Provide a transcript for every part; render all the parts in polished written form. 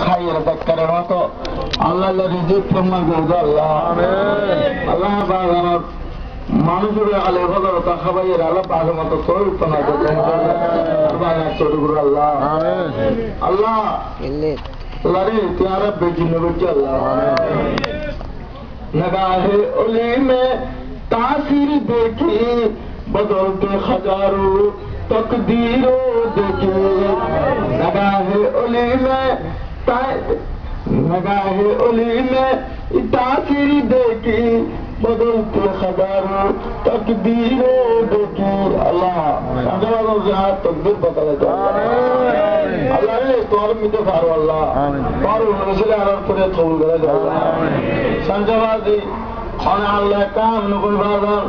খাইয়ের ডাক্তারের মতো আল্লাহ রিজিক প্রমাণ করবে আল্লাহ আল্লাহ আমার মানুষের আলে বলার খাবাইয়ের আল্লাহ পাগের মতো চরিত্র চরিগুলো আল্লাহ আল্লাহ আল্লাহ রে তুই আর বেজি নেবেছি আল্লাহ नगाहे उली में तासीर देखी बदलते हजारों तकदीरों देखी नगाहे उली में तासीर देखी बदलते हजारों तकदीरों देखी अल्लाह तकदीर बदल अल्लाह रे तोर मिटे फारो अल्लाह और मसले आराम करे थोल करे संजवादी खाना अल्लाह काम न कोई बाजार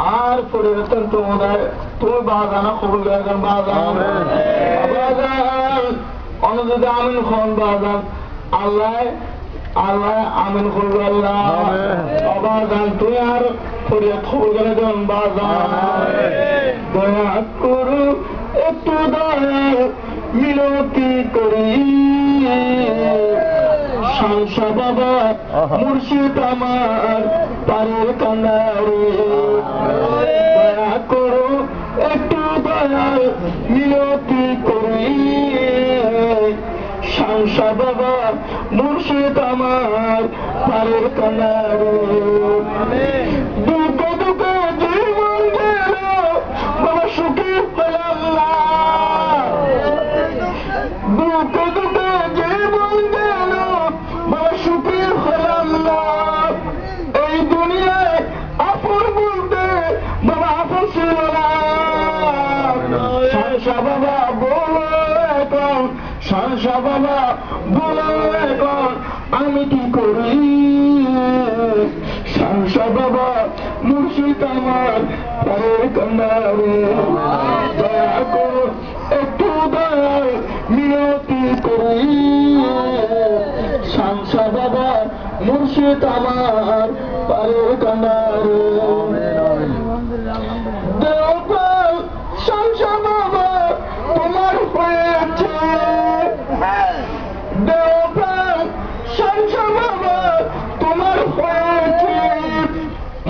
आर पड़े रतन तो होता तू बाजाना कबूल करेगा बाजार बाजार अनुदे आमिन खान बाजार अल्लाह अल्लाह आमिन खुल अल्लाह बाजार तू यार पड़े कबूल करेगा बाजार दया करो একটু দয়া মিনতি করি শামসা বাবা মুর্শিদ আমার পারের কান্নারে দয়া করো একটু দয়া মিনতি করি শামসা বাবা মুর্শিদ আমার পারের কান্নারে দুঃখ দুঃখ জীবন গেল বাবা সুখী পেলাম না দুঃখ দুঃখ জীবন গেল বাবা সুখী হলাম না এই দুনিয়ায় আপন বলতে বাবা আপন ছিল না শামসা বাবা বলো এখন শামসা বাবা বলো এখন আমি কি করি শামসা বাবা মুর্শিদ আমার পারের কান্নারে দয়া করো একটু দয়া মিনতি করি শামসা বাবা মুর্শিদ আমার পারের কান্নারে দেওপাল শামসা বাবা তোমার হয়েছে দেওপাল শামসা বাবা তোমার হয়েছে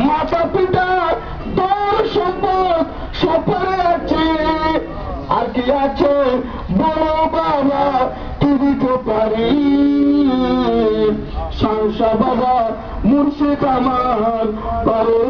মাতা পিতা দল সম্পদ সফরে আছে আর কি আছে বলো বাবা কি দিতে পারি শামসা বাবা মুর্শিদ আমার পারে